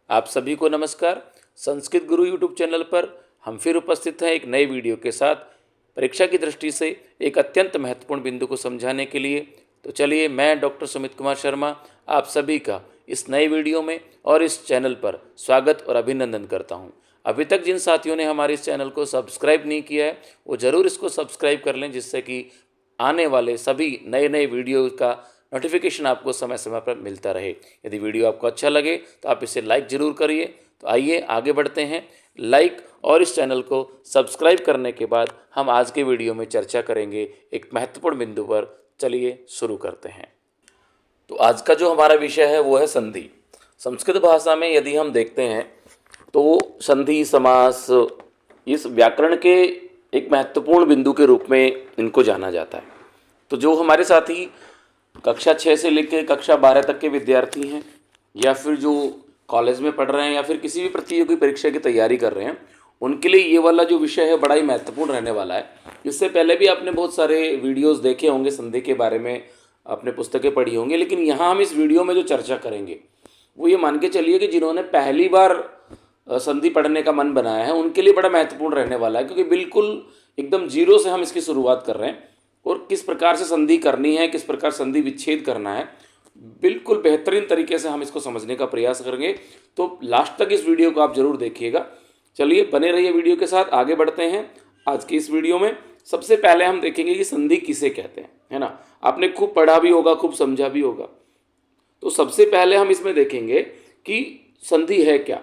आप सभी को नमस्कार। संस्कृत गुरु यूट्यूब चैनल पर हम फिर उपस्थित हैं एक नए वीडियो के साथ, परीक्षा की दृष्टि से एक अत्यंत महत्वपूर्ण बिंदु को समझाने के लिए। तो चलिए, मैं डॉक्टर सुमित कुमार शर्मा आप सभी का इस नए वीडियो में और इस चैनल पर स्वागत और अभिनंदन करता हूं। अभी तक जिन साथियों ने हमारे इस चैनल को सब्सक्राइब नहीं किया है, वो ज़रूर इसको सब्सक्राइब कर लें, जिससे कि आने वाले सभी नए नए वीडियो का नोटिफिकेशन आपको समय समय पर मिलता रहे। यदि वीडियो आपको अच्छा लगे तो आप इसे लाइक ज़रूर करिए। तो आइए आगे बढ़ते हैं। लाइक और इस चैनल को सब्सक्राइब करने के बाद हम आज के वीडियो में चर्चा करेंगे एक महत्वपूर्ण बिंदु पर। चलिए शुरू करते हैं। तो आज का जो हमारा विषय है वो है संधि। संस्कृत भाषा में यदि हम देखते हैं तो संधि समास इस व्याकरण के एक महत्वपूर्ण बिंदु के रूप में इनको जाना जाता है। तो जो हमारे साथी कक्षा 6 से लेकर कक्षा 12 तक के विद्यार्थी हैं, या फिर जो कॉलेज में पढ़ रहे हैं, या फिर किसी भी प्रतियोगी परीक्षा की तैयारी कर रहे हैं, उनके लिए ये वाला जो विषय है बड़ा ही महत्वपूर्ण रहने वाला है। इससे पहले भी आपने बहुत सारे वीडियोस देखे होंगे संधि के बारे में, आपने पुस्तकें पढ़ी होंगी, लेकिन यहाँ हम इस वीडियो में जो चर्चा करेंगे वो ये मान के चलिए कि जिन्होंने पहली बार संधि पढ़ने का मन बनाया है उनके लिए बड़ा महत्वपूर्ण रहने वाला है, क्योंकि बिल्कुल एकदम जीरो से हम इसकी शुरुआत कर रहे हैं। और किस प्रकार से संधि करनी है, किस प्रकार संधि विच्छेद करना है, बिल्कुल बेहतरीन तरीके से हम इसको समझने का प्रयास करेंगे। तो लास्ट तक इस वीडियो को आप जरूर देखिएगा। चलिए बने रहिए वीडियो के साथ, आगे बढ़ते हैं। आज की इस वीडियो में सबसे पहले हम देखेंगे कि संधि किसे कहते हैं, है ना। आपने खूब पढ़ा भी होगा, खूब समझा भी होगा। तो सबसे पहले हम इसमें देखेंगे कि संधि है क्या।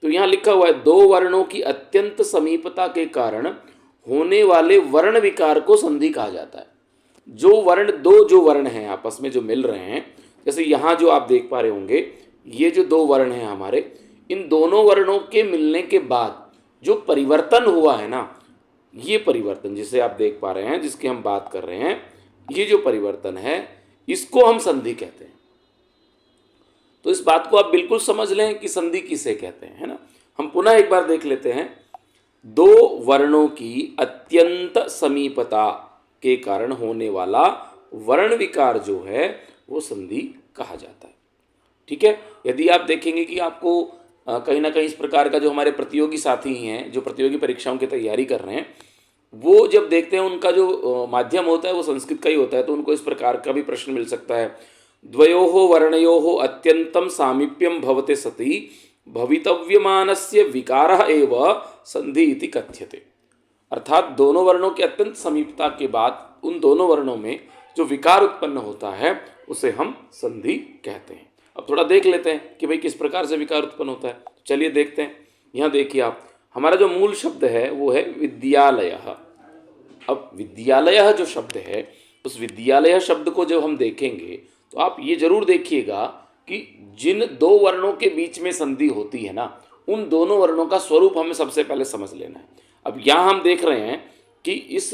तो यहाँ लिखा हुआ है, दो वर्णों की अत्यंत समीपता के कारण होने वाले वर्ण विकार को संधि कहा जाता है। जो वर्ण हैं आपस में जो मिल रहे हैं, जैसे यहाँ जो आप देख पा रहे होंगे, ये जो दो वर्ण हैं हमारे, इन दोनों वर्णों के मिलने के बाद जो परिवर्तन हुआ है ना, ये परिवर्तन जिसे आप देख पा रहे हैं, जिसकी हम बात कर रहे हैं, ये जो परिवर्तन है इसको हम संधि कहते हैं। तो इस बात को आप बिल्कुल समझ लें कि संधि किसे कहते हैं, है ना। हम पुनः एक बार देख लेते हैं। दो वर्णों की अत्यंत समीपता के कारण होने वाला वर्ण विकार जो है वो संधि कहा जाता है। ठीक है। यदि आप देखेंगे कि आपको कहीं ना कहीं इस प्रकार का जो हमारे प्रतियोगी साथी हैं, जो प्रतियोगी परीक्षाओं की तैयारी कर रहे हैं, वो जब देखते हैं उनका जो माध्यम होता है वो संस्कृत का ही होता है, तो उनको इस प्रकार का भी प्रश्न मिल सकता है। द्वयोः वर्णयोः अत्यंतम सामीप्यम भवते सति भवितव्यमानस्य विकारः एव संधि इति कथ्यते। अर्थात दोनों वर्णों की अत्यंत समीपता के बाद उन दोनों वर्णों में जो विकार उत्पन्न होता है उसे हम संधि कहते हैं। अब थोड़ा देख लेते हैं कि भाई किस प्रकार से विकार उत्पन्न होता है। चलिए देखते हैं। यहाँ देखिए आप, हमारा जो मूल शब्द है वो है विद्यालयः। अब विद्यालयः जो शब्द है, उस विद्यालय शब्द को जब हम देखेंगे तो आप ये जरूर देखिएगा कि जिन दो वर्णों के बीच में संधि होती है ना, उन दोनों वर्णों का स्वरूप हमें सबसे पहले समझ लेना है। अब यहाँ हम देख रहे हैं कि इस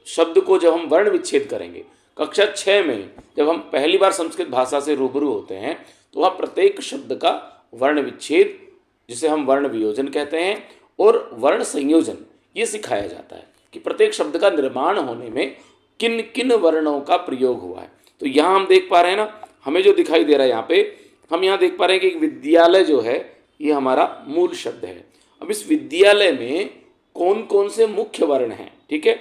शब्द को जब हम वर्ण विच्छेद करेंगे, कक्षा 6 में जब हम पहली बार संस्कृत भाषा से रूबरू होते हैं, तो वहाँ प्रत्येक शब्द का वर्ण विच्छेद, जिसे हम वर्ण वियोजन कहते हैं, और वर्ण संयोजन, ये सिखाया जाता है कि प्रत्येक शब्द का निर्माण होने में किन किन वर्णों का प्रयोग हुआ है। तो यहाँ हम देख पा रहे हैं ना, हमें जो दिखाई दे रहा है यहाँ पे, हम यहाँ देख पा रहे हैं कि विद्यालय जो है ये हमारा मूल शब्द है। अब इस विद्यालय में कौन कौन से मुख्य वर्ण हैं, ठीक है।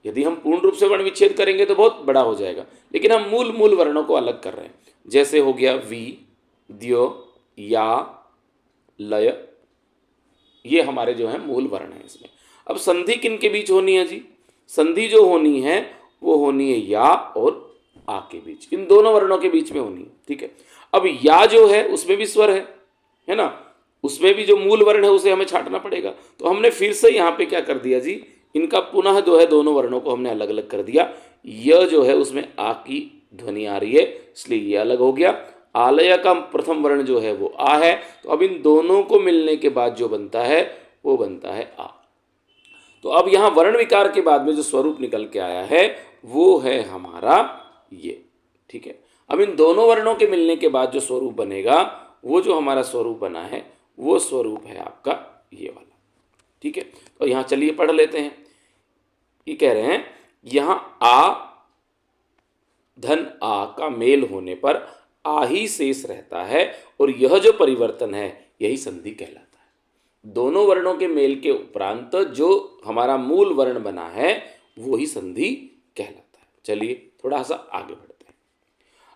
यदि हम पूर्ण रूप से वर्ण विच्छेद करेंगे तो बहुत बड़ा हो जाएगा, लेकिन हम मूल वर्णों को अलग कर रहे हैं। जैसे हो गया वि, द्यो, या, लय, ये हमारे जो है मूल वर्ण है इसमें। अब संधि किन के बीच होनी है जी? संधि जो होनी है वो होनी है या और आ के बीच, इन दोनों वर्णों के बीच में होनी है, ठीक है। अब या जो है उसमें भी स्वर है ना, उसमें भी जो मूल वर्ण है उसे हमें छांटना पड़ेगा। तो हमने फिर से यहाँ पे क्या कर दिया जी, इनका पुनः जो है दोनों वर्णों को हमने अलग अलग कर दिया। य जो है उसमें आ की ध्वनि आ रही है, इसलिए ये अलग हो गया। आलय का प्रथम वर्ण जो है वो आ है, तो अब इन दोनों को मिलने के बाद जो बनता है वो बनता है आ। तो अब यहाँ वर्ण विकार के बाद में जो स्वरूप निकल के आया है वो है हमारा ये, ठीक है। अब इन दोनों वर्णों के मिलने के बाद जो स्वरूप बनेगा, वो जो हमारा स्वरूप बना है वो स्वरूप है आपका ये वाला, ठीक है। तो यहाँ चलिए पढ़ लेते हैं। ये कह रहे हैं, यहाँ आ धन आ का मेल होने पर आ ही शेष रहता है, और यह जो परिवर्तन है यही संधि कहलाता है। दोनों वर्णों के मेल के उपरांत जो हमारा मूल वर्ण बना है वो ही संधि कहलाता है। चलिए थोड़ा सा आगे बढ़ते हैं।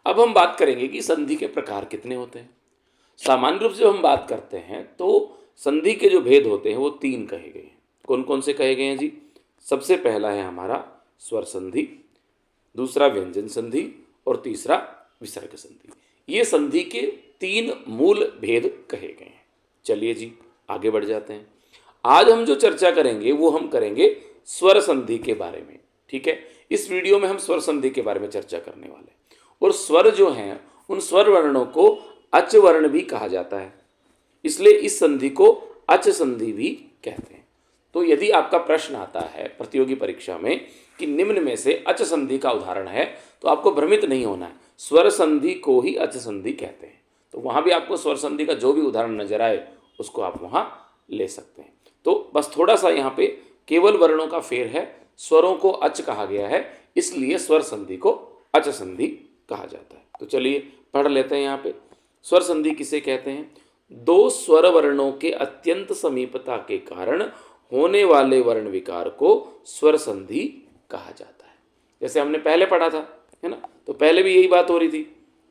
अब हम बात करेंगे कि संधि के प्रकार कितने होते हैं। सामान्य रूप से जब हम बात करते हैं तो संधि के जो भेद होते हैं वो 3 कहे गए हैं। कौन कौन से कहे गए हैं जी? सबसे पहला है हमारा स्वर संधि, दूसरा व्यंजन संधि और तीसरा विसर्ग संधि। ये संधि के 3 मूल भेद कहे गए हैं। चलिए जी आगे बढ़ जाते हैं। आज हम जो चर्चा करेंगे वो हम करेंगे स्वर संधि के बारे में। ठीक है, इस वीडियो में हम स्वर संधि के बारे में चर्चा करने वाले हैं। और स्वर जो हैं उन स्वर वर्णों को अच वर्ण भी कहा जाता है, इसलिए इस संधि को अच संधि भी कहते हैं। तो यदि आपका प्रश्न आता है प्रतियोगी परीक्षा में कि निम्न में से अच संधि का उदाहरण है, तो आपको भ्रमित नहीं होना है, स्वर संधि को ही अच संधि कहते हैं। तो वहाँ भी आपको स्वर संधि का जो भी उदाहरण नजर आए उसको आप वहाँ ले सकते हैं। तो बस थोड़ा सा यहाँ पे केवल वर्णों का फेर है, स्वरों को अच कहा गया है, इसलिए स्वर संधि को अच संधि कहा जाता है। तो चलिए पढ़ लेते हैं। यहाँ पे स्वर संधि किसे कहते हैं? 2 स्वर वर्णों के अत्यंत समीपता के कारण होने वाले वर्ण विकार को स्वर संधि कहा जाता है। जैसे हमने पहले पढ़ा था, है ना, तो पहले भी यही बात हो रही थी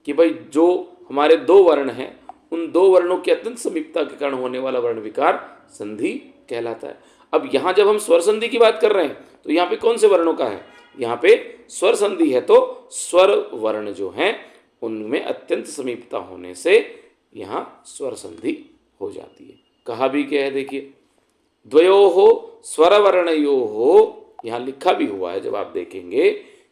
कि भाई जो हमारे 2 वर्ण हैं उन 2 वर्णों की अत्यंत समीपता के कारण होने वाला वर्ण विकार संधि कहलाता है। अब यहाँ जब हम स्वर संधि की बात कर रहे हैं तो यहाँ पे कौन से वर्णों का है? यहाँ पे स्वर संधि है, तो स्वर वर्ण जो हैं उनमें अत्यंत समीपता होने से यहाँ स्वर संधि हो जाती है। कहा भी क्या है देखिए, द्वयोः स्वरवर्णयोः, यहाँ लिखा भी हुआ है, जब आप देखेंगे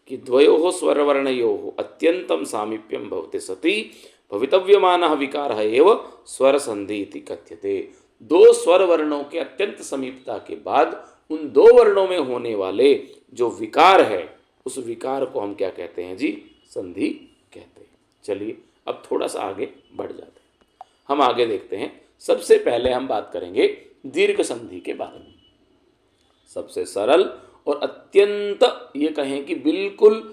कि द्वयोः स्वरवर्णयोः अत्यंतम सामीप्यम भवते सति भवितव्यमानः विकारः एव स्वर संधि इति कथ्यते। 2 स्वर वर्णों के अत्यंत समीपता के बाद उन 2 वर्णों में होने वाले जो विकार है उस विकार को हम क्या कहते हैं जी? संधि कहते हैं। चलिए अब थोड़ा सा आगे बढ़ जाते हैं। हम आगे देखते हैं। सबसे पहले हम बात करेंगे दीर्घ संधि के बारे में। सबसे सरल और अत्यंत ये कहें कि बिल्कुल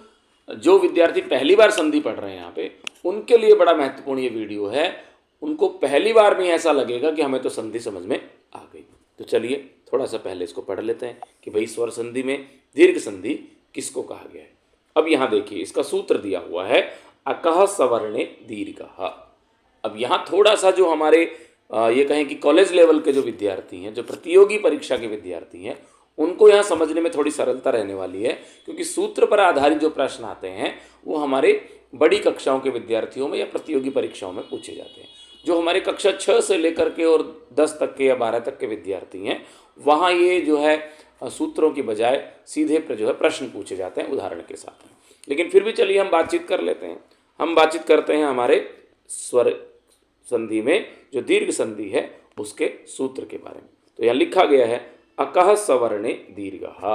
जो विद्यार्थी पहली बार संधि पढ़ रहे हैं यहाँ पे, उनके लिए बड़ा महत्वपूर्ण ये वीडियो है। उनको पहली बार में ऐसा लगेगा कि हमें तो संधि समझ में आ गई। तो चलिए थोड़ा सा पहले इसको पढ़ लेते हैं कि भाई स्वर संधि में दीर्घ संधि किसको कहा गया है। अब यहाँ देखिए इसका सूत्र दिया हुआ है, अकः सवर्णे दीर्घः। अब यहाँ थोड़ा सा जो हमारे ये कहें कि कॉलेज लेवल के जो विद्यार्थी हैं, जो प्रतियोगी परीक्षा के विद्यार्थी हैं, उनको यहाँ समझने में थोड़ी सरलता रहने वाली है, क्योंकि सूत्र पर आधारित जो प्रश्न आते हैं वो हमारे बड़ी कक्षाओं के विद्यार्थियों में या प्रतियोगी परीक्षाओं में पूछे जाते हैं। जो हमारे कक्षा 6 से लेकर के और 10 तक के या 12 तक के विद्यार्थी हैं, वहाँ ये जो है सूत्रों की बजाय सीधे जो है प्रश्न पूछे जाते हैं उदाहरण के साथ। लेकिन फिर भी चलिए हम बातचीत कर लेते हैं। हम बातचीत करते हैं हमारे स्वर संधि में जो दीर्घ संधि है उसके सूत्र के बारे में। तो यहाँ लिखा गया है अकः सवर्णे दीर्घः,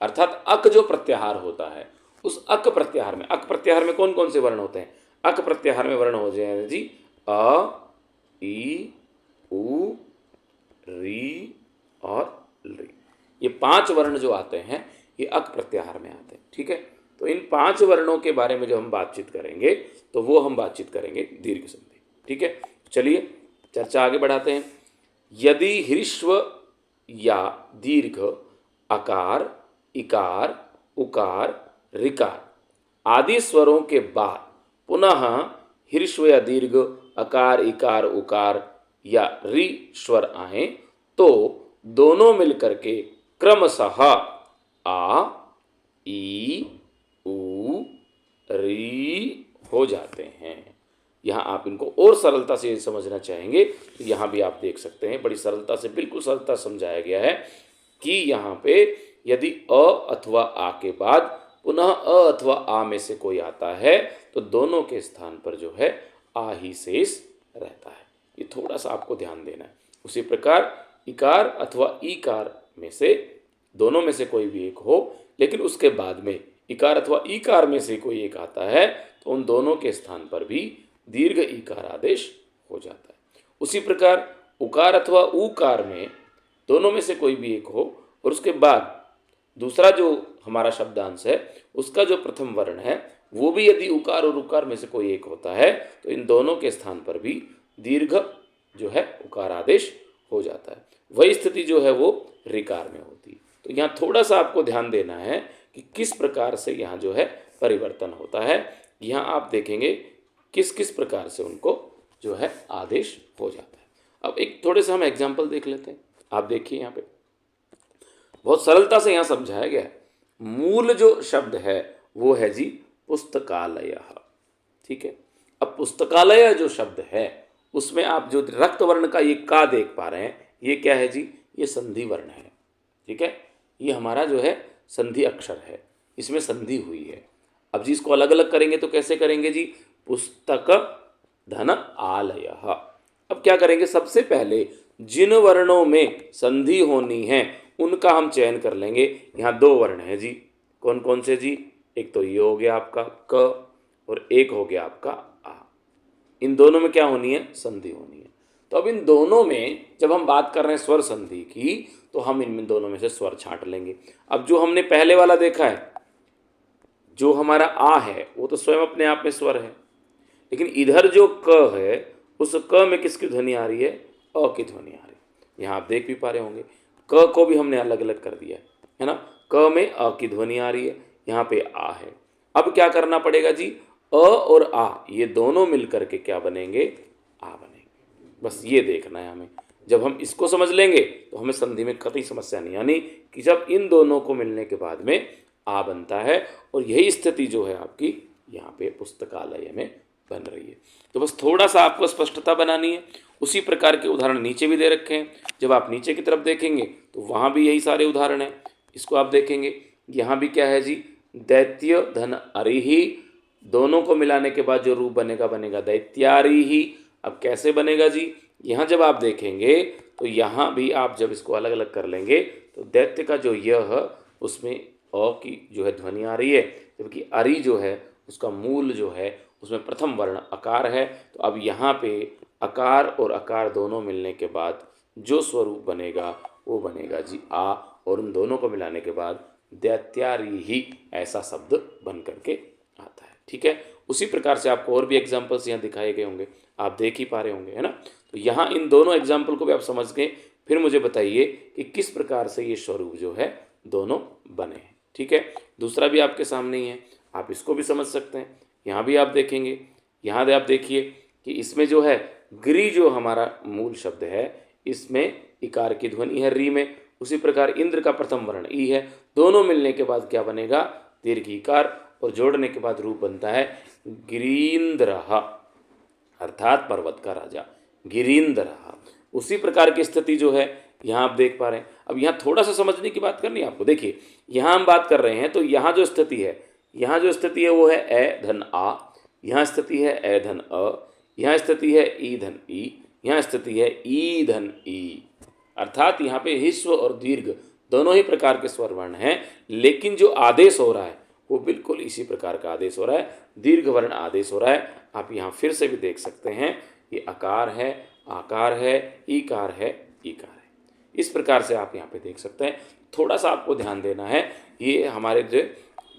अर्थात अक जो प्रत्याहार होता है उस अक प्रत्याहार में कौन कौन से वर्ण होते हैं? अक प्रत्याहार में वर्ण हो जाए जी अ, ई, उ, री और ली। ये 5 वर्ण जो आते हैं ये अक प्रत्याहार में आते हैं। ठीक है, तो इन 5 वर्णों के बारे में जो हम बातचीत करेंगे तो वो हम बातचीत करेंगे दीर्घ संधि। ठीक है, चलिए चर्चा आगे बढ़ाते हैं। यदि ह्रीश्व या दीर्घ अकार, इकार, उकार, ऋकार आदि स्वरों के बाद पुनः ह्रीश्व या दीर्घ अकार, इकार, उकार या रि स्वर आए तो दोनों मिलकर के क्रमशः आ, ई, उ, री हो जाते हैं। यहाँ आप इनको और सरलता से समझना चाहेंगे तो यहाँ भी आप देख सकते हैं, बड़ी सरलता से, बिल्कुल सरलता समझाया गया है कि यहाँ पे यदि अ अथवा आ के बाद पुनः अ अथवा आ में से कोई आता है तो दोनों के स्थान पर जो है आ ही शेष रहता है। ये थोड़ा सा आपको ध्यान देना है। उसी प्रकार इकार अथवा ईकार में से दोनों में से कोई भी एक हो, लेकिन उसके बाद में इकार अथवा ईकार में से कोई एक आता है तो उन दोनों के स्थान पर भी दीर्घ ईकार आदेश हो जाता है। उसी प्रकार उकार अथवा ऊकार में दोनों में से कोई भी एक हो और उसके बाद दूसरा जो हमारा शब्दांश है उसका जो प्रथम वर्ण है वो भी यदि उकार और उकार में से कोई एक होता है तो इन दोनों के स्थान पर भी दीर्घ जो है उकार आदेश हो जाता है। वही स्थिति जो है वो ऋकार में होती है। तो यहाँ थोड़ा सा आपको ध्यान देना है कि किस प्रकार से यहाँ जो है परिवर्तन होता है। यहाँ आप देखेंगे किस किस प्रकार से उनको जो है आदेश हो जाता है। अब एक थोड़े से हम एग्जाम्पल देख लेते हैं। आप देखिए यहाँ पे बहुत सरलता से यहाँ समझाया गया है। मूल जो शब्द है वो है जी पुस्तकालय। ठीक है, अब पुस्तकालय जो शब्द है उसमें आप जो रक्त वर्ण का ये का देख पा रहे हैं, ये क्या है जी, ये संधि वर्ण है। ठीक है, ये हमारा जो है संधि अक्षर है, इसमें संधि हुई है। अब जी इसको अलग अलग करेंगे तो कैसे करेंगे जी, पुस्तक धन आलय। अब क्या करेंगे, सबसे पहले जिन वर्णों में संधि होनी है उनका हम चयन कर लेंगे। यहाँ दो वर्ण हैं जी, कौन कौन से जी, एक तो ये हो गया आपका क और एक हो गया आपका आ। इन दोनों में क्या होनी है, संधि होनी है। तो अब इन दोनों में जब हम बात कर रहे हैं स्वर संधि की, तो हम इन दोनों में से स्वर छांट लेंगे। अब जो हमने पहले वाला देखा है, जो हमारा आ है वो तो स्वयं अपने आप में स्वर है, लेकिन इधर जो क है उस क में किसकी ध्वनि आ रही है, अ की ध्वनि आ रही है। यहाँ आप देख भी पा रहे होंगे क को भी हमने अलग अलग कर दिया है ना, क में अ की ध्वनि आ रही है, यहाँ पे आ है। अब क्या करना पड़ेगा जी, अ और आ ये दोनों मिलकर के क्या बनेंगे, आ बनेंगे। बस ये देखना है हमें। जब हम इसको समझ लेंगे तो हमें संधि में कतई समस्या नहीं, यानी कि जब इन दोनों को मिलने के बाद में आ बनता है, और यही स्थिति जो है आपकी यहाँ पे पुस्तकालय में बन रही है। तो बस थोड़ा सा आपको स्पष्टता बनानी है। उसी प्रकार के उदाहरण नीचे भी दे रखे हैं। जब आप नीचे की तरफ देखेंगे तो वहाँ भी यही सारे उदाहरण हैं। इसको आप देखेंगे, यहाँ भी क्या है जी, दैत्य धन अरिही, दोनों को मिलाने के बाद जो रूप बनेगा बनेगा दैत्यारिही। अब कैसे बनेगा जी, यहाँ जब आप देखेंगे तो यहाँ भी आप जब इसको अलग अलग कर लेंगे तो दैत्य का जो यह उसमें अ की जो है ध्वनि आ रही है, जबकि अरि जो है उसका मूल जो है उसमें प्रथम वर्ण अकार है। तो अब यहाँ पे अकार और अकार दोनों मिलने के बाद जो स्वरूप बनेगा वो बनेगा जी आ, और उन दोनों को मिलाने के बाद दैत्यारिही ऐसा शब्द बन करके आता है। ठीक है, उसी प्रकार से आपको और भी एग्जाम्पल्स यहाँ दिखाए गए होंगे, आप देख ही पा रहे होंगे, है ना। तो यहाँ इन दोनों एग्जाम्पल को भी आप समझ गए। फिर मुझे बताइए कि किस प्रकार से ये स्वरूप जो है दोनों बने हैं। ठीक है, दूसरा भी आपके सामने ही है, आप इसको भी समझ सकते हैं। यहाँ भी आप देखेंगे, यहाँ आप देखिए कि इसमें जो है गिरी जो हमारा मूल शब्द है इसमें इकार की ध्वनि है री में, उसी प्रकार इंद्र का प्रथम वर्ण ई है। दोनों मिलने के बाद क्या बनेगा, दीर्घ इकार, और जोड़ने के बाद रूप बनता है गिरीन्द्रः, अर्थात पर्वत का राजा गिरीन्द्रः। उसी प्रकार की स्थिति जो है यहाँ आप देख पा रहे हैं। अब यहाँ थोड़ा सा समझने की बात करनी है आपको। देखिए यहाँ हम बात कर रहे हैं तो यहाँ जो स्थिति है, यहाँ जो स्थिति है वो है ए धन आ, यहाँ स्थिति है ए धन अ, यहाँ स्थिति है ई धन ई, यहाँ स्थिति है ई धन ई। अर्थात यहाँ पे ह्रस्व और दीर्घ दोनों ही प्रकार के स्वर वर्ण हैं, लेकिन जो आदेश हो रहा है वो बिल्कुल इसी प्रकार का आदेश हो रहा है, दीर्घ वर्ण आदेश हो रहा है। आप यहाँ फिर से भी देख सकते हैं, ये अकार है, आकार है, ईकार है, ईकार है। इस प्रकार से आप यहाँ पे देख सकते हैं। थोड़ा सा आपको ध्यान देना है, ये हमारे जो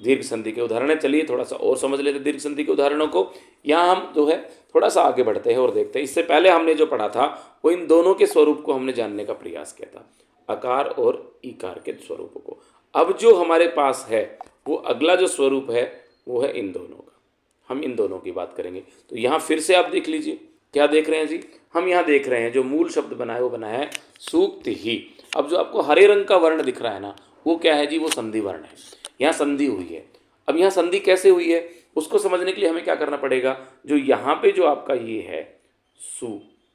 दीर्घ संधि के उदाहरण है। चलिए थोड़ा सा और समझ लेते हैं दीर्घ संधि के उदाहरणों को। यहाँ हम जो है थोड़ा सा आगे बढ़ते हैं और देखते हैं। इससे पहले हमने जो पढ़ा था वो इन दोनों के स्वरूप को हमने जानने का प्रयास किया था, अकार और ईकार के स्वरूपों को। अब जो हमारे पास है वो अगला जो स्वरूप है वो है इन दोनों का। हम इन दोनों की बात करेंगे। तो यहाँ फिर से आप देख लीजिए, क्या देख रहे हैं जी, हम यहाँ देख रहे हैं जो मूल शब्द बना है वो बना है सूक्ति ही। अब जो आपको हरे रंग का वर्ण दिख रहा है ना, वो क्या है जी, वो संधि वर्ण है। यहाँ संधि हुई है। अब यहाँ संधि कैसे हुई है उसको समझने के लिए हमें क्या करना पड़ेगा, जो यहाँ पे जो आपका ये है सु,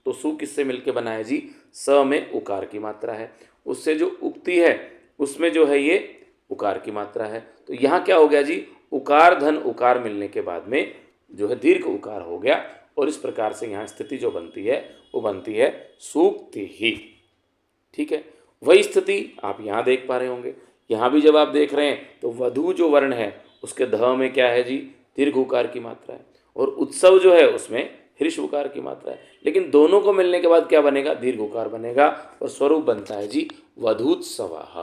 तो सु किससे मिलके बना है जी, स में उकार की मात्रा है, उससे जो उक्ति है उसमें जो है ये उकार की मात्रा है। तो यहाँ क्या हो गया जी, उकार धन उकार मिलने के बाद में जो है दीर्घ उकार हो गया, और इस प्रकार से यहाँ स्थिति जो बनती है वो बनती है सूक्ति ही। ठीक है, वही स्थिति आप यहाँ देख पा रहे होंगे। यहाँ भी जब आप देख रहे हैं तो वधु जो वर्ण है उसके ध में क्या है जी, दीर्घ उकार की मात्रा है, और उत्सव जो है उसमें ह्रस्व उकार की मात्रा है। लेकिन दोनों को मिलने के बाद क्या बनेगा, दीर्घ उकार बनेगा, और स्वरूप बनता है जी वधूत्सवः।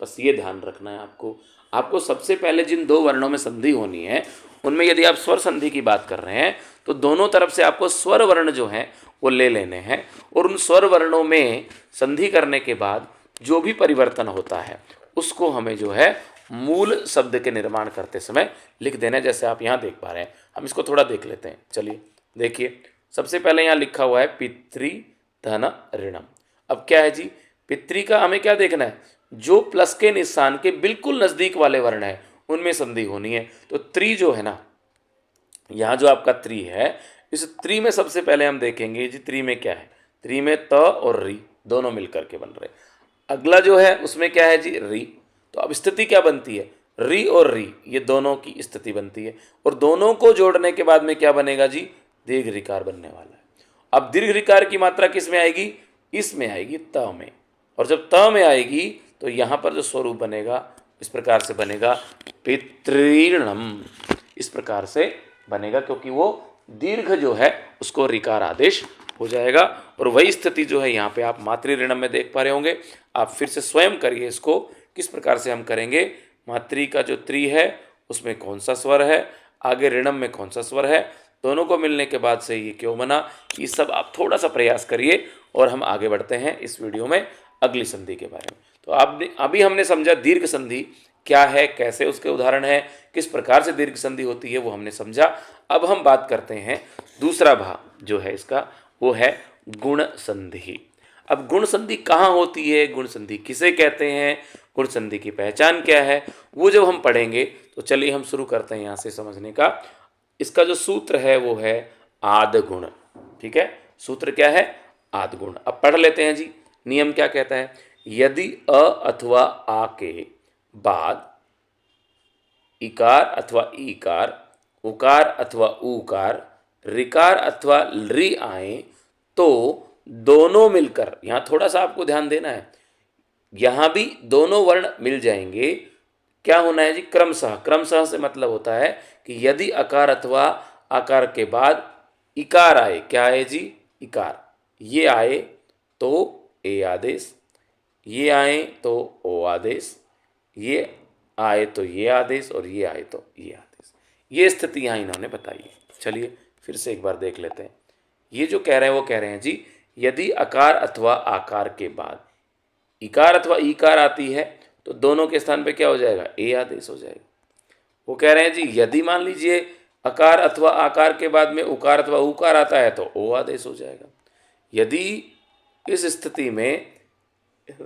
बस ये ध्यान रखना है आपको। आपको सबसे पहले जिन दो वर्णों में संधि होनी है उनमें यदि आप स्वर संधि की बात कर रहे हैं तो दोनों तरफ से आपको स्वर वर्ण जो हैं वो ले लेने हैं, और उन स्वर वर्णों में संधि करने के बाद जो भी परिवर्तन होता है उसको हमें जो है मूल शब्द के निर्माण करते समय लिख देना है, जैसे आप यहाँ देख पा रहे हैं। हम इसको थोड़ा देख लेते हैं। चलिए देखिए, सबसे पहले यहाँ लिखा हुआ है पितृ धन ऋणम। अब क्या है जी, पितृ का हमें क्या देखना है, जो प्लस के निशान के बिल्कुल नज़दीक वाले वर्ण है उनमें संधि होनी है। तो त्रि जो है ना, यहाँ जो आपका त्रि है, इस त्रि में सबसे पहले हम देखेंगे जी त्रि में क्या है। त्रि में त और री दोनों मिलकर के बन रहे। अगला जो है उसमें क्या है जी, री। तो अब स्थिति क्या बनती है, री और री ये दोनों की स्थिति बनती है, और दोनों को जोड़ने के बाद में क्या बनेगा जी, दीर्घ ऋकार बनने वाला है। अब दीर्घ ऋकार की मात्रा किस में आएगी, इसमें आएगी, त में। और जब त में आएगी तो यहाँ पर जो स्वरूप बनेगा इस प्रकार से बनेगा, पितृणम, इस प्रकार से बनेगा, क्योंकि वो दीर्घ जो है उसको ऋकार आदेश हो जाएगा। और वही स्थिति जो है यहाँ पे आप मातृ ऋणम में देख पा रहे होंगे। आप फिर से स्वयं करिए इसको, किस प्रकार से हम करेंगे। मातृ का जो त्रि है उसमें कौन सा स्वर है, आगे ऋणम में कौन सा स्वर है, दोनों को मिलने के बाद से ये क्यों बना, ये सब आप थोड़ा सा प्रयास करिए। और हम आगे बढ़ते हैं इस वीडियो में अगली संधि के बारे में। तो आपने अभी हमने समझा दीर्घ संधि क्या है, कैसे उसके उदाहरण है, किस प्रकार से दीर्घ संधि होती है, वो हमने समझा। अब हम बात करते हैं दूसरा भाग जो है इसका, वो है गुण संधि। अब गुण संधि कहाँ होती है, गुण संधि किसे कहते हैं, गुण संधि की पहचान क्या है, वो जब हम पढ़ेंगे तो चलिए हम शुरू करते हैं यहाँ से समझने का। इसका जो सूत्र है वो है आद गुण। ठीक है, सूत्र क्या है, आद गुण। अब पढ़ लेते हैं जी। नियम क्या कहता है, यदि अ अथवा आ के बाद इकार अथवा ईकार, उकार अथवा ऊकार, ऋकार अथवा ऋ आए तो दोनों मिलकर, यहाँ थोड़ा सा आपको ध्यान देना है, यहाँ भी दोनों वर्ण मिल जाएंगे। क्या होना है जी, क्रमशः। क्रमशः से मतलब होता है कि यदि अकार अथवा आकार के बाद इकार आए, क्या आए जी, इकार, ये आए तो ए आदेश, ये आए तो ओ आदेश, ये आए तो ये आदेश, और ये आए तो ये आदेश। ये स्थिति यहाँ इन्होंने बताई है। चलिए फिर से एक बार देख लेते हैं। ये जो कह रहे हैं वो कह रहे हैं जी, यदि अकार अथवा आकार के बाद इकार अथवा ईकार आती है तो दोनों के स्थान पे क्या हो जाएगा, ए आदेश हो जाएगा। वो कह रहे हैं जी, यदि मान लीजिए अकार अथवा आकार के बाद में उकार अथवा उकार आता है तो ओ आदेश हो जाएगा। यदि इस स्थिति में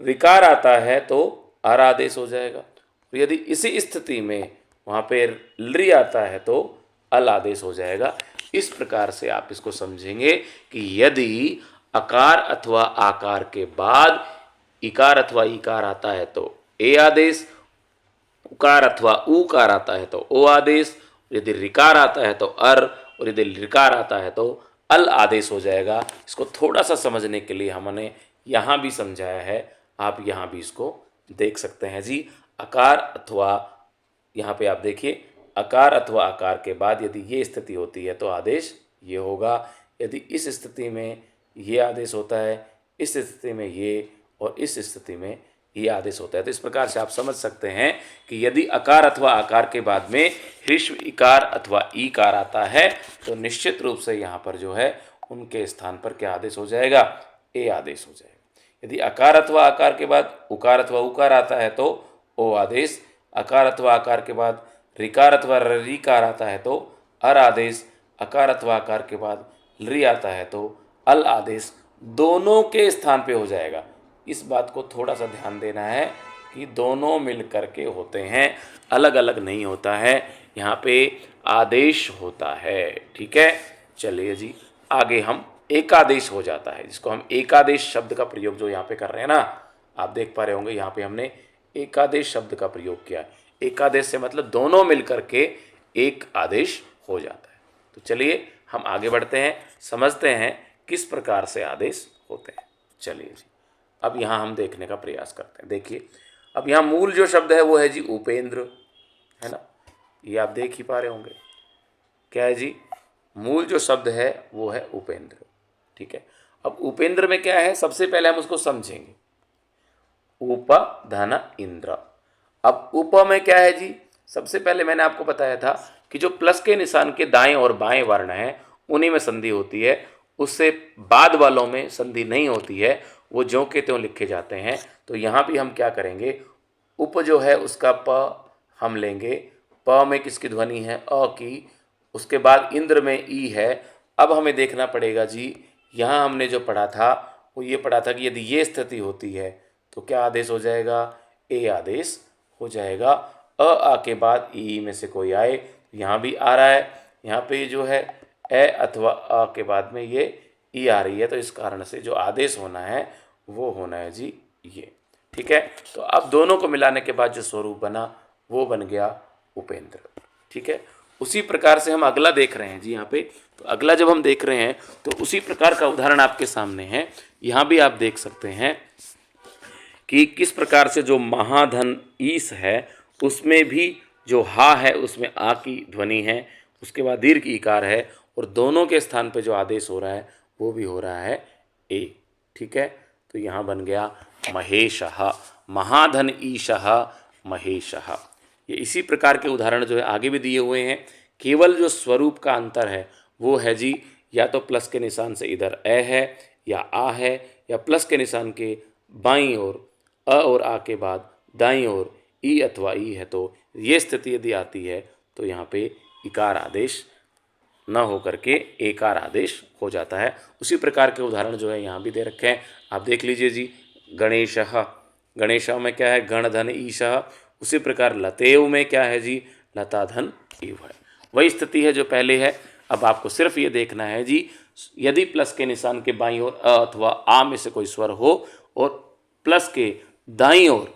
ऋकार आता है तो अर आदेश हो जाएगा, और यदि इसी स्थिति में वहाँ पे लृ आता है तो अल आदेश हो जाएगा। इस प्रकार से आप इसको समझेंगे कि यदि अकार अथवा आकार के बाद इकार अथवा ईकार आता है तो ए आदेश, उकार अथवा ऊकार आता है तो ओ आदेश, यदि ऋकार आता है तो अर, और यदि ऋकार आता है तो अल आदेश हो जाएगा। इसको थोड़ा सा समझने के लिए हमने यहाँ भी समझाया है, आप यहाँ भी इसको देख सकते हैं जी। अकार अथवा, यहाँ पे आप देखिए, अकार अथवा आकार के बाद यदि ये स्थिति होती है तो आदेश ये होगा। यदि इस स्थिति में ये आदेश होता है, इस स्थिति में ये, और इस स्थिति में ये आदेश होता है। तो इस प्रकार से आप समझ सकते हैं कि यदि अकार अथवा आकार के बाद में ह्रस्व इकार अथवा ईकार आता है तो निश्चित रूप से यहाँ पर जो है उनके स्थान पर क्या आदेश हो जाएगा, ए आदेश हो जाएगा। यदि अकार अथवा आकार के बाद उकार अथवा उकार आता है तो ओ आदेश, अकार अथवा आकार के बाद ऋकार अथवा ऋकार आता है तो अर आदेश, अकार अथवा आकार के बाद लृ आता है तो अल आदेश, दोनों के स्थान पे हो जाएगा। इस बात को थोड़ा सा ध्यान देना है कि दोनों मिल कर के होते हैं, अलग अलग नहीं होता है, यहाँ पे आदेश होता है। ठीक है, चलिए जी आगे हम एकादेश हो जाता है, जिसको हम एकादेश शब्द का प्रयोग जो यहाँ पे कर रहे हैं ना, आप देख पा रहे होंगे यहाँ पे हमने एकादेश शब्द का प्रयोग किया है। एकादेश से मतलब दोनों मिलकर के एक आदेश हो जाता है। तो चलिए हम आगे बढ़ते हैं, समझते हैं किस प्रकार से आदेश होते हैं। चलिए जी अब यहाँ हम देखने का प्रयास करते हैं। देखिए अब यहाँ मूल जो शब्द है वो है जी उपेंद्र, है ना, ये आप देख ही पा रहे होंगे। क्या है जी, मूल जो शब्द है वो है उपेंद्र। ठीक है, अब उपेंद्र में क्या है, सबसे पहले हम उसको समझेंगे। उप धन इंद्र। अब उप में क्या है जी, सबसे पहले मैंने आपको बताया था कि जो प्लस के निशान के दाएं और बाएं वर्ण हैं उन्हीं में संधि होती है, उससे बाद वालों में संधि नहीं होती है, वो ज्यों के त्यों लिखे जाते हैं। तो यहाँ भी हम क्या करेंगे, उप जो है उसका प हम लेंगे, प में किसकी ध्वनि है, अ की, उसके बाद इंद्र में ई है। अब हमें देखना पड़ेगा जी, यहाँ हमने जो पढ़ा था वो ये पढ़ा था कि यदि ये स्थिति होती है तो क्या आदेश हो जाएगा, ए आदेश हो जाएगा। आ के बाद ई में से कोई आए, यहाँ भी आ रहा है, यहाँ पे जो है ए अथवा अ के बाद में ये ई आ रही है, तो इस कारण से जो आदेश होना है वो होना है जी ये। ठीक है, तो अब दोनों को मिलाने के बाद जो स्वरूप बना वो बन गया उपेंद्र। ठीक है, उसी प्रकार से हम अगला देख रहे हैं जी यहाँ पे। तो अगला जब हम देख रहे हैं तो उसी प्रकार का उदाहरण आपके सामने है। यहाँ भी आप देख सकते हैं कि किस प्रकार से जो महाधन ईस है उसमें भी जो हा है उसमें आ की ध्वनि है, उसके बाद दीर्घ ईकार है, और दोनों के स्थान पे जो आदेश हो रहा है वो भी हो रहा है ए। ठीक है, तो यहाँ बन गया महेशः, महाधन ईशः महेशः। ये इसी प्रकार के उदाहरण जो है आगे भी दिए हुए हैं। केवल जो स्वरूप का अंतर है वो है जी, या तो प्लस के निशान से इधर ए है या आ है, या प्लस के निशान के बाईं ओर अ और आ के बाद दाईं ओर ई अथवा ई है। तो ये स्थिति यदि आती है तो यहाँ पे इकार आदेश न हो करके एकार आदेश हो जाता है। उसी प्रकार के उदाहरण जो है यहाँ भी दे रखे हैं, आप देख लीजिए जी। गणेशः, गणेश में क्या है, गण धन ईशः। उसी प्रकार लतेव में क्या है जी, लता धन ईव है। वही स्थिति है जो पहले है। अब आपको सिर्फ ये देखना है जी, यदि प्लस के निशान के बाईं ओर अ अथवा आ में से कोई स्वर हो और प्लस के दाईं ओर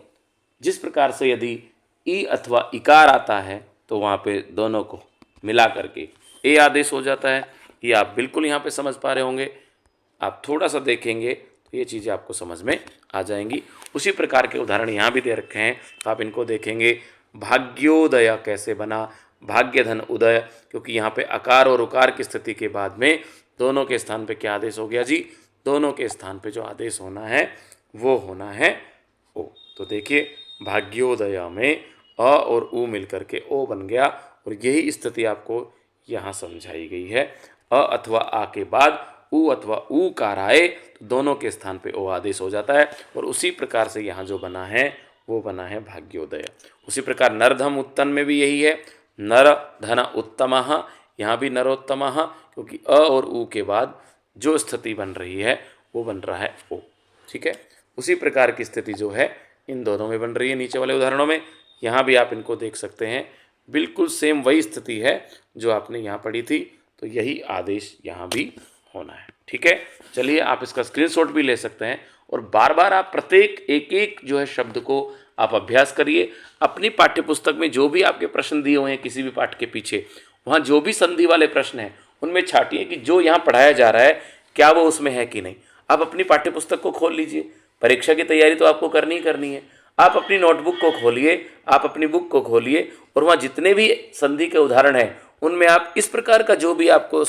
जिस प्रकार से यदि ई अथवा इकार आता है तो वहाँ पे दोनों को मिला करके ए आदेश हो जाता है। ये आप बिल्कुल यहाँ पे समझ पा रहे होंगे। आप थोड़ा सा देखेंगे तो ये चीज़ें आपको समझ में आ जाएंगी। उसी प्रकार के उदाहरण यहाँ भी दे रखे हैं, तो आप इनको देखेंगे। भाग्योदय कैसे बना, भाग्य धन उदय, क्योंकि यहाँ पे अकार और उकार की स्थिति के बाद में दोनों के स्थान पे क्या आदेश हो गया जी, दोनों के स्थान पे जो आदेश होना है वो होना है ओ। तो देखिए भाग्योदय में अ और उ मिलकर के ओ बन गया, और यही स्थिति आपको यहाँ समझाई गई है। अ अथवा आ के बाद उ अथवा ऊ कार आए तो दोनों के स्थान पे ओ आदेश हो जाता है, और उसी प्रकार से यहाँ जो बना है वो बना है भाग्योदय। उसी प्रकार नरधम उत्तन में भी यही है, नर धन उत्तमः, यहाँ भी नरोत्तमः, क्योंकि अ और ऊ के बाद जो स्थिति बन रही है वो बन रहा है ओ। ठीक है, उसी प्रकार की स्थिति जो है इन दोनों में बन रही है नीचे वाले उदाहरणों में। यहाँ भी आप इनको देख सकते हैं, बिल्कुल सेम वही स्थिति है जो आपने यहाँ पढ़ी थी, तो यही आदेश यहाँ भी होना है। ठीक है, चलिए आप इसका स्क्रीनशॉट भी ले सकते हैं, और बार बार आप प्रत्येक एक एक जो है शब्द को आप अभ्यास करिए। अपनी पाठ्यपुस्तक में जो भी आपके प्रश्न दिए हुए हैं किसी भी पाठ के पीछे, वहाँ जो भी संधि वाले प्रश्न हैं उनमें छाटिए कि जो यहाँ पढ़ाया जा रहा है क्या वो उसमें है कि नहीं। आप अपनी पाठ्यपुस्तक को खोल लीजिए, परीक्षा की तैयारी तो आपको करनी ही करनी है। आप अपनी नोटबुक को खोलिए, आप अपनी बुक को खोलिए, और वहाँ जितने भी संधि के उदाहरण हैं उनमें आप इस प्रकार का जो भी आपको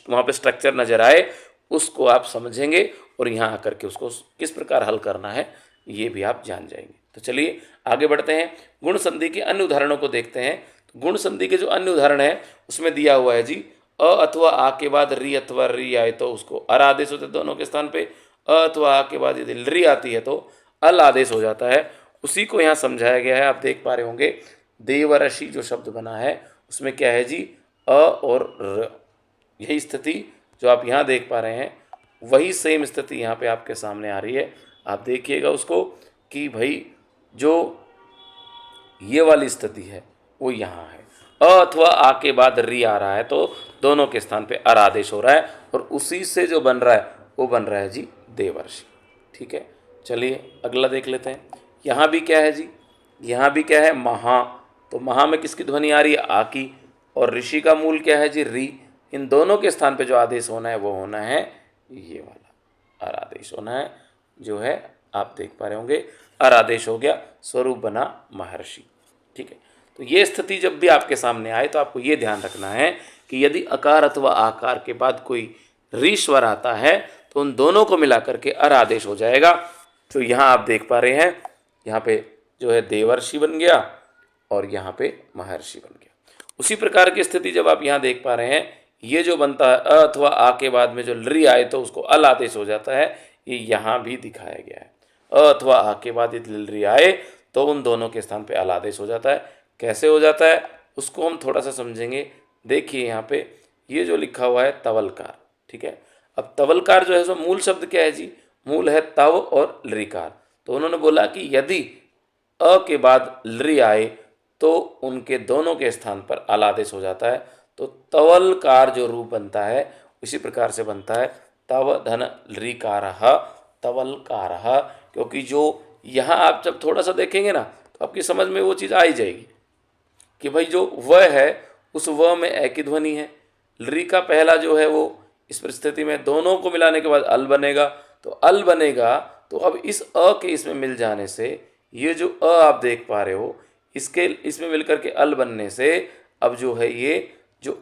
वहाँ पे स्ट्रक्चर नजर आए उसको आप समझेंगे, और यहाँ आकर के उसको किस प्रकार हल करना है ये भी आप जान जाएंगे। तो चलिए आगे बढ़ते हैं, गुण संधि के अन्य उदाहरणों को देखते हैं। तो गुण संधि के जो अन्य उदाहरण है उसमें दिया हुआ है जी, अ अथवा आ के बाद री अथवा री आए तो उसको अर आदेश होते दोनों के स्थान पे। अ अथवा आ के बाद यदि री आती है तो अल आदेश हो जाता है। उसी को यहाँ समझाया गया है, आप देख पा रहे होंगे। देवऋषि जो शब्द बना है उसमें क्या है जी, अ और र, यही स्थिति जो आप यहाँ देख पा रहे हैं वही सेम स्थिति यहाँ पे आपके सामने आ रही है। आप देखिएगा उसको कि भाई जो ये वाली स्थिति है वो यहाँ है, अ अथवा आ के बाद री आ रहा है तो दोनों के स्थान पे अर आदेश हो रहा है, और उसी से जो बन रहा है वो बन रहा है जी देवर्षि। ठीक है, चलिए अगला देख लेते हैं। यहाँ भी क्या है जी, यहाँ भी क्या है महा, तो महा में किसकी ध्वनि आ रही है, आ की, और ऋषि का मूल क्या है जी री। इन दोनों के स्थान पे जो आदेश होना है वो होना है ये वाला अर आदेश होना है, जो है आप देख पा रहे होंगे अर आदेश हो गया, स्वरूप बना महर्षि। ठीक है, तो ये स्थिति जब भी आपके सामने आए तो आपको ये ध्यान रखना है कि यदि अकार अथवा आकार के बाद कोई री स्वर आता है तो उन दोनों को मिला करके अर आदेश हो जाएगा। तो यहाँ आप देख पा रहे हैं, यहाँ पे जो है देवर्षि बन गया और यहाँ पे महर्षि बन गया। उसी प्रकार की स्थिति जब आप यहाँ देख पा रहे हैं, ये जो बनता है अ अथवा आ के बाद में जो लृ आए तो उसको अल आदेश हो जाता है, ये यहाँ भी दिखाया गया है। अ अथवा आ के बाद यदि लृ आए तो उन दोनों के स्थान पे अल आदेश हो जाता है। कैसे हो जाता है उसको हम थोड़ा सा समझेंगे। देखिए यहाँ पे ये जो लिखा हुआ है तवलकार, ठीक है। अब तवलकार जो है सो मूल शब्द क्या है जी, मूल है तव और लृकार। तो उन्होंने बोला कि यदि अ के बाद लृ आए तो उनके दोनों के स्थान पर अल आदेश हो जाता है। तो तवलकार जो रूप बनता है इसी प्रकार से बनता है तव धन लृकारः तवलकारः। क्योंकि जो यहाँ आप जब थोड़ा सा देखेंगे ना तो आपकी समझ में वो चीज़ आ ही जाएगी कि भाई जो व है उस व में ए की ध्वनि है, लृ का पहला जो है वो इस परिस्थिति में दोनों को मिलाने के बाद अल बनेगा। तो अल बनेगा तो अब इस अ के इसमें मिल जाने से ये जो अ आप देख पा रहे हो इसके इसमें मिलकर के अल बनने से अब जो है ये जो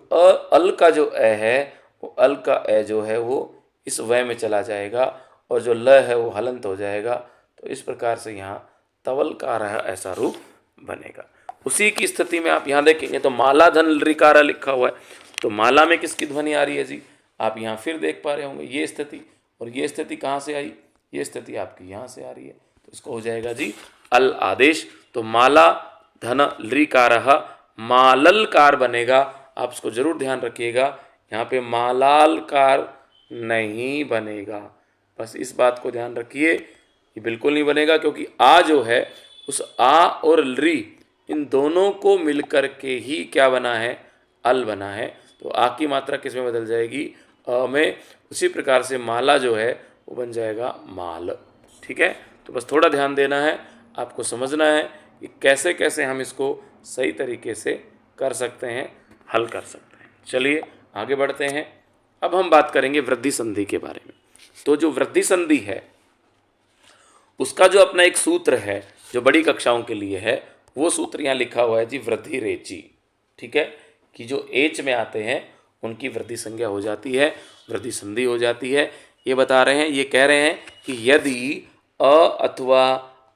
अल का जो ए है वो अल का ए जो है वो इस व में चला जाएगा और जो ल है वो हलंत हो जाएगा। तो इस प्रकार से यहाँ तवलकार ऐसा रूप बनेगा। उसी की स्थिति में आप यहाँ देखेंगे तो माला धन लृकार लिखा हुआ है, तो माला में किसकी ध्वनि आ रही है जी, आप यहाँ फिर देख पा रहे होंगे ये स्थिति, और ये स्थिति कहाँ से आई, ये स्थिति आपकी यहाँ से आ रही है। तो इसको हो जाएगा जी अल आदेश। तो माला धन लृकारः माललकार बनेगा। आप इसको जरूर ध्यान रखिएगा, यहाँ पे मालालकार नहीं बनेगा, बस इस बात को ध्यान रखिए, ये बिल्कुल नहीं बनेगा क्योंकि आ जो है उस आ और लृ इन दोनों को मिलकर के ही क्या बना है, अल बना है। तो आ की मात्रा किस में बदल जाएगी, अ में। उसी प्रकार से माला जो है वो बन जाएगा माल, ठीक है। तो बस थोड़ा ध्यान देना है, आपको समझना है कि कैसे कैसे हम इसको सही तरीके से कर सकते हैं, हल कर सकते हैं। चलिए आगे बढ़ते हैं। अब हम बात करेंगे वृद्धि संधि के बारे में। तो जो वृद्धि संधि है उसका जो अपना एक सूत्र है जो बड़ी कक्षाओं के लिए है, वो सूत्र यहाँ लिखा हुआ है जी वृद्धि रेची, ठीक है। कि जो एच में आते हैं उनकी वृद्धि संज्ञा हो जाती है, वृद्धि संधि हो जाती है। ये बता रहे हैं, ये कह रहे हैं कि यदि अ अथवा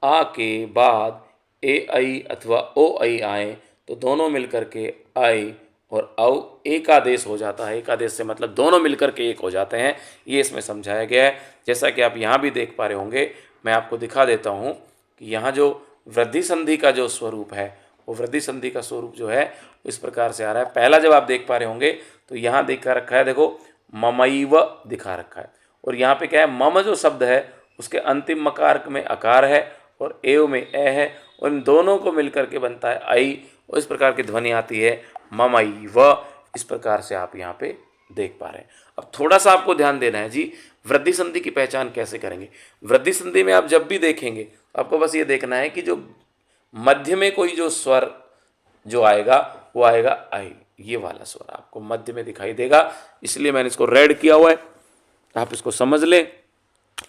आ के बाद ए आई अथवा ओ आई आए तो दोनों मिलकर के आई और औ एकादेश हो जाता है। एकादेश से मतलब दोनों मिलकर के एक हो जाते हैं, ये इसमें समझाया गया है। जैसा कि आप यहाँ भी देख पा रहे होंगे, मैं आपको दिखा देता हूँ कि यहाँ जो वृद्धि संधि का जो स्वरूप है वो वृद्धि संधि का स्वरूप जो है इस प्रकार से आ रहा है। पहला जब आप देख पा रहे होंगे तो यहाँ दिखा रखा है, देखो ममैव दिखा रखा है, और यहाँ पे क्या है, मम जो शब्द है उसके अंतिम मकार में अकार है और एव में ए है, और इन दोनों को मिलकर के बनता है आई, और इस प्रकार की ध्वनि आती है ममैव। इस प्रकार से आप यहाँ पे देख पा रहे हैं। अब थोड़ा सा आपको ध्यान देना है जी, वृद्धि संधि की पहचान कैसे करेंगे। वृद्धि संधि में आप जब भी देखेंगे आपको बस ये देखना है कि जो मध्य में कोई जो स्वर जो आएगा वो आएगा आई, ये वाला स्वर आपको मध्य में दिखाई देगा, इसलिए मैंने इसको रेड किया हुआ है। आप इसको समझ लें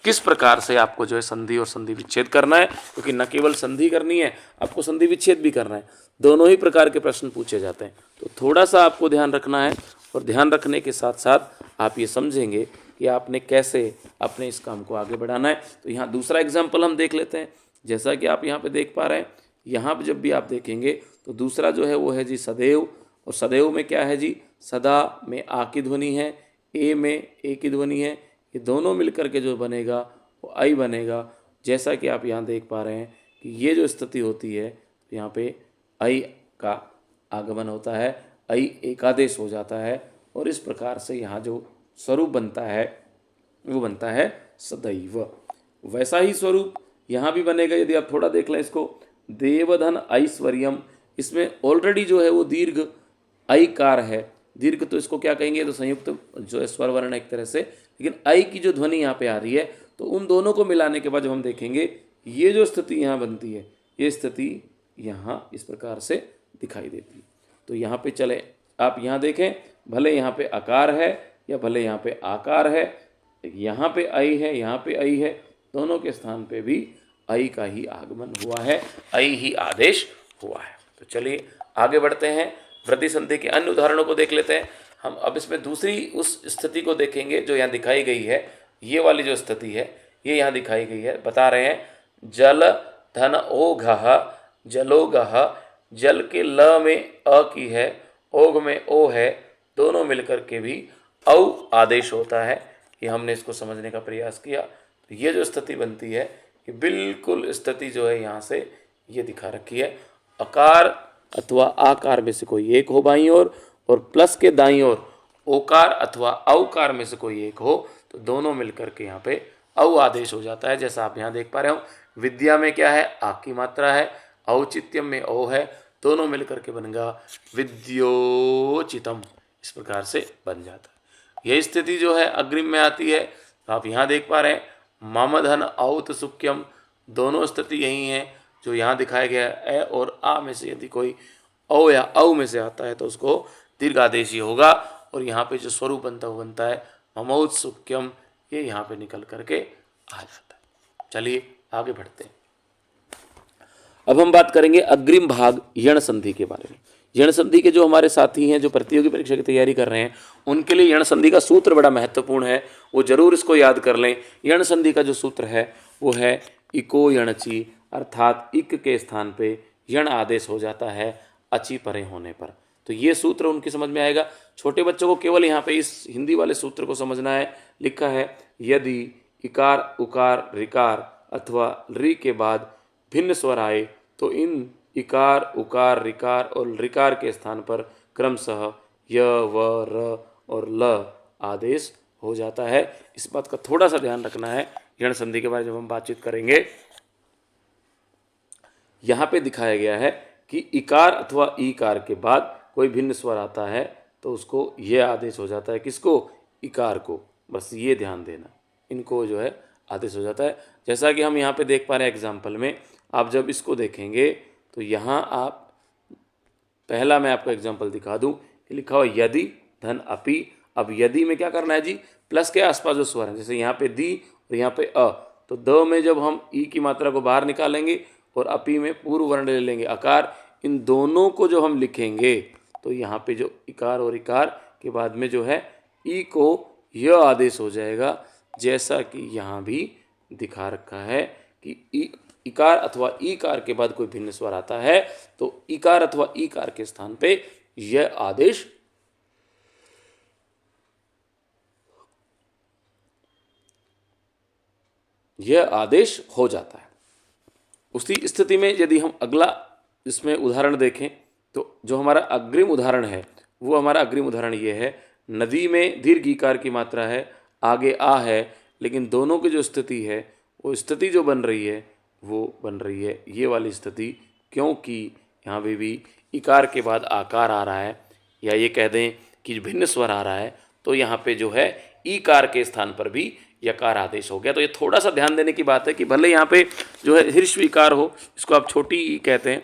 किस प्रकार से आपको जो है संधि और संधि विच्छेद करना है, क्योंकि न केवल संधि करनी है, आपको संधि विच्छेद भी करना है। दोनों ही प्रकार के प्रश्न पूछे जाते हैं, तो थोड़ा सा आपको ध्यान रखना है, और ध्यान रखने के साथ साथ आप ये समझेंगे कि आपने कैसे अपने इस काम को आगे बढ़ाना है। तो यहाँ दूसरा एग्जाम्पल हम देख लेते हैं। जैसा कि आप यहाँ पे देख पा रहे हैं, यहाँ पे जब भी आप देखेंगे तो दूसरा जो है वो है जी सदैव, और सदैव में क्या है जी, सदा में आ की ध्वनि है, ए में ए की ध्वनि है, ये दोनों मिलकर के जो बनेगा वो आई बनेगा। जैसा कि आप यहाँ देख पा रहे हैं कि ये जो स्थिति होती है तो यहाँ पे आई का आगमन होता है, आई एकादेश हो जाता है, और इस प्रकार से यहाँ जो स्वरूप बनता है वो बनता है सदैव। वैसा ही स्वरूप यहाँ भी बनेगा। यदि आप थोड़ा देख लें इसको, देवधन ऐश्वर्यम, इसमें ऑलरेडी जो है वो दीर्घ ऐकार है। दीर्घ तो इसको क्या कहेंगे, तो संयुक्त जो है स्वर वर्ण एक तरह से, लेकिन आई की जो ध्वनि यहाँ पे आ रही है तो उन दोनों को मिलाने के बाद जब हम देखेंगे ये जो स्थिति यहाँ बनती है, ये स्थिति यहाँ इस प्रकार से दिखाई देती है। तो यहाँ पे चले आप यहाँ देखें, भले यहाँ पे आकार है या भले यहाँ पे आकार है, यहाँ पे आई है, यहाँ पे आई है, दोनों के स्थान पे भी आई का ही आगमन हुआ है, आई ही आदेश हुआ है। तो चलिए आगे बढ़ते हैं, वृद्धि संधि के अन्य उदाहरणों को देख लेते हैं हम। अब इसमें दूसरी उस स्थिति को देखेंगे जो यहाँ दिखाई गई है, ये वाली जो स्थिति है ये यहाँ दिखाई गई है। बता रहे हैं जल धन ओघः जलोगः, जल के ल में अ की है, ओघ में ओ है, दोनों मिलकर के भी औ आदेश होता है। ये हमने इसको समझने का प्रयास किया। तो ये जो स्थिति बनती है, ये बिल्कुल स्थिति जो है यहाँ से ये दिखा रखी है, अकार अथवा आकार में से कोई एक हो बाईं ओर, और प्लस के दाईं ओर ओकार अथवा औकार में से कोई एक हो, तो दोनों मिलकर के यहाँ पे औ आदेश हो जाता है। जैसा आप यहाँ देख पा रहे हो, विद्या में क्या है, आ की मात्रा है, औचित्यम में ओ है, दोनों मिलकर के बनेगा विद्योचितम। इस प्रकार से बन जाता है। यह स्थिति जो है अग्रिम में आती है। तो आप यहाँ देख पा रहे हैं, मामधन औत सुक्यम, दोनों स्थिति यही है जो यहाँ दिखाया गया है। और आ में से यदि कोई औ या औ में से आता है तो उसको दीर्घादेशी होगा, और यहाँ पे जो स्वरूप बनता है वो बनता है ममौत सुक्यम। ये यहाँ पे निकल करके आ जाता है। चलिए आगे बढ़ते हैं। अब हम बात करेंगे अग्रिम भाग यण संधि के बारे में। यण संधि के जो हमारे साथी हैं, जो प्रतियोगी परीक्षा की तैयारी कर रहे हैं, उनके लिए यण संधि का सूत्र बड़ा महत्वपूर्ण है, वो जरूर इसको याद कर लें। यण संधि का जो सूत्र है वो है इको यणची, अर्थात इक के स्थान पे यण आदेश हो जाता है अची परे होने पर। तो ये सूत्र उनकी समझ में आएगा। छोटे बच्चों को केवल यहाँ पे इस हिंदी वाले सूत्र को समझना है। लिखा है, यदि इकार उकार ऋकार अथवा ऋ के बाद भिन्न स्वर आए तो इन इकार उकार ऋकार और ऋकार के स्थान पर क्रमशः य व र और ल आदेश हो जाता है। इस बात का थोड़ा सा ध्यान रखना है यण संधि के बारे में जब हम बातचीत करेंगे। यहाँ पे दिखाया गया है कि इकार अथवा ईकार के बाद कोई भिन्न स्वर आता है तो उसको ये आदेश हो जाता है। किसको? इकार को। बस ये ध्यान देना, इनको जो है आदेश हो जाता है। जैसा कि हम यहाँ पे देख पा रहे हैं एग्जाम्पल में, आप जब इसको देखेंगे तो यहाँ आप पहला मैं आपको एग्जाम्पल दिखा दूँ, लिखा हुआ यदि धन अपि। अब यदि में क्या करना है जी, प्लस के आसपास जो स्वर है, जैसे यहाँ पे दी और यहाँ पे अ, तो द में जब हम ई की मात्रा को बाहर निकालेंगे और अपि में पूर्व वर्ण ले लेंगे अकार, इन दोनों को जो हम लिखेंगे तो यहाँ पे जो इकार और इकार के बाद में जो है ई को यह आदेश हो जाएगा। जैसा कि यहाँ भी दिखा रखा है कि इकार अथवा ईकार के बाद कोई भिन्न स्वर आता है तो इकार अथवा ईकार के स्थान पे यह आदेश हो जाता है। उसी स्थिति में यदि हम अगला इसमें उदाहरण देखें तो जो हमारा अग्रिम उदाहरण है वो हमारा अग्रिम उदाहरण ये है, नदी में दीर्घ ईकार की मात्रा है, आगे आ है, लेकिन दोनों की जो स्थिति है वो स्थिति जो बन रही है वो बन रही है ये वाली स्थिति, क्योंकि यहाँ पे भी इकार के बाद आकार आ रहा है, या ये कह दें कि भिन्न स्वर आ रहा है, तो यहाँ पे जो है ईकार के स्थान पर भी यकार आदेश हो गया। तो ये थोड़ा सा ध्यान देने की बात है कि भले यहाँ पे जो है ह्रस्व इकार हो, इसको आप छोटी ई कहते हैं,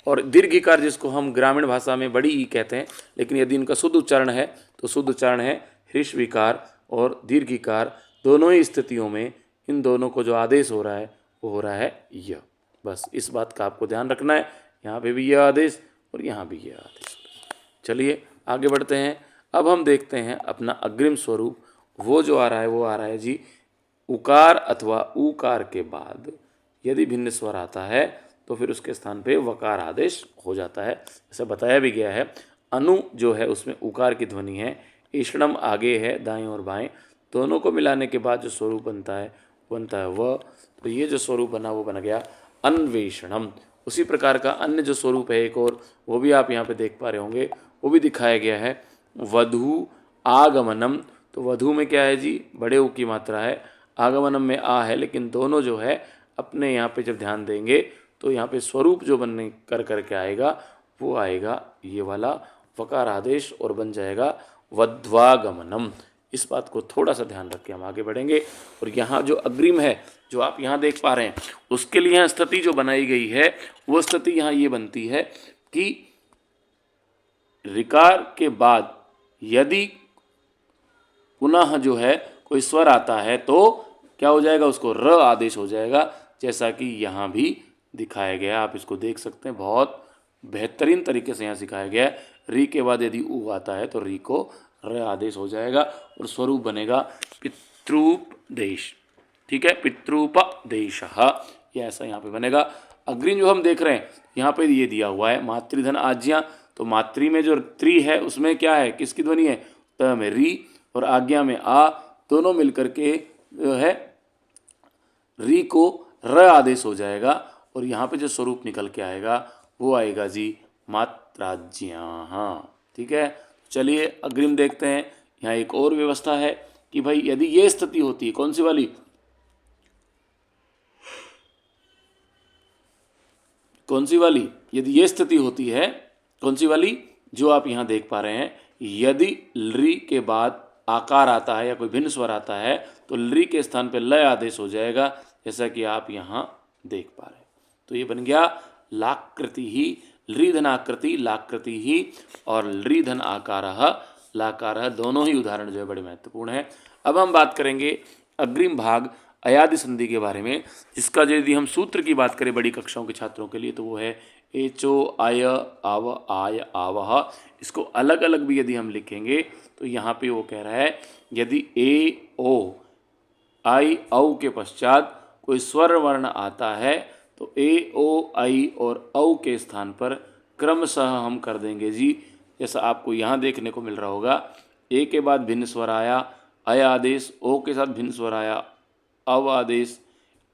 और दीर्घ इकार जिसको हम ग्रामीण भाषा में बड़ी ई कहते हैं, लेकिन यदि इनका शुद्ध उच्चारण है तो शुद्ध उच्चारण है ह्रस्व इकार और दीर्घ इकार। दोनों ही स्थितियों में इन दोनों को जो आदेश हो रहा है वो हो रहा है य। बस इस बात का आपको ध्यान रखना है, यहाँ पे भी यह आदेश और यहाँ भी यह आदेश। चलिए आगे बढ़ते हैं। अब हम देखते हैं अपना अग्रिम स्वरूप, वो जो आ रहा है वो आ रहा है जी, उकार अथवा ऊकार के बाद यदि भिन्न स्वर आता है तो फिर उसके स्थान पे वकार आदेश हो जाता है। ऐसा बताया भी गया है। अनु जो है उसमें उकार की ध्वनि है, ईषणम आगे है दाएं और बाएं, दोनों को मिलाने के बाद जो स्वरूप बनता है वह। तो ये जो स्वरूप बना वो बन गया अन्वेषणम। उसी प्रकार का अन्य जो स्वरूप है एक और, वो भी आप यहाँ पे देख पा रहे होंगे, वो भी दिखाया गया है, वधु आगमनम। तो वधु में क्या है जी, बड़े ऊ की मात्रा है, आगमनम में आ है, लेकिन दोनों जो है अपने यहाँ पे जब ध्यान देंगे तो यहाँ पे स्वरूप जो बनने करके आएगा वो आएगा ये वाला वकार आदेश और बन जाएगा वध्वागमनम। इस बात को थोड़ा सा ध्यान रख के हम आगे बढ़ेंगे। और यहाँ जो अग्रिम है जो आप यहाँ देख पा रहे हैं, उसके लिए यहाँ स्थिति जो बनाई गई है वो स्थिति यहाँ ये बनती है कि ऋकार के बाद यदि पुनः जो है कोई स्वर आता है तो क्या हो जाएगा, उसको र आदेश हो जाएगा। जैसा कि यहाँ भी दिखाया गया, आप इसको देख सकते हैं, बहुत बेहतरीन तरीके से यहाँ सिखाया गया है। री के बाद यदि ऊ आता है तो री को र आदेश हो जाएगा और स्वरूप बनेगा पितृपदेश। ठीक है, पितृपदेश, ये ऐसा यहाँ पे बनेगा। अग्रिम जो हम देख रहे हैं यहाँ पे ये दिया हुआ है मातृधन आज्ञा, तो मात्री में जो त्री है उसमें क्या है, किसकी ध्वनि है, त में री, और आज्ञा में आ, दोनों मिलकर के जो है री को र आदेश हो जाएगा, और यहाँ पे जो स्वरूप निकल के आएगा वो आएगा जी मात्राज्ञा। ठीक है, चलिए अग्रिम देखते हैं। यहाँ एक और व्यवस्था है कि भाई यदि ये स्थिति होती है, कौन सी वाली, कौन सी वाली, यदि ये स्थिति होती है, कौन सी वाली, जो आप यहाँ देख पा रहे हैं, यदि लृ के बाद आकार आता है या कोई भिन्न स्वर आता है तो लृ के स्थान पर लय आदेश हो जाएगा, जैसा कि आप यहाँ देख पा रहे हैं। तो ये बन गया लाकृति ही, लृ धन आकृति लाकृति ही, और लृ धन आकारः लाकारः, दोनों ही उदाहरण जो है बड़े महत्वपूर्ण है। अब हम बात करेंगे अग्रिम भाग अयादि संधि के बारे में, जिसका यदि हम सूत्र की बात करें बड़ी कक्षाओं के छात्रों के लिए तो वो है एचो आय आव आय आवह। इसको अलग अलग भी यदि हम लिखेंगे तो यहाँ पे वो कह रहा है यदि ए ओ आई औ के पश्चात कोई स्वर वर्ण आता है तो ए ओ आई और औ के स्थान पर क्रमशः हम कर देंगे जी, जैसा आपको यहाँ देखने को मिल रहा होगा। ए के बाद भिन्न स्वर आया अय आदेश, ओ के साथ भिन्न स्वर आया अव आदेश,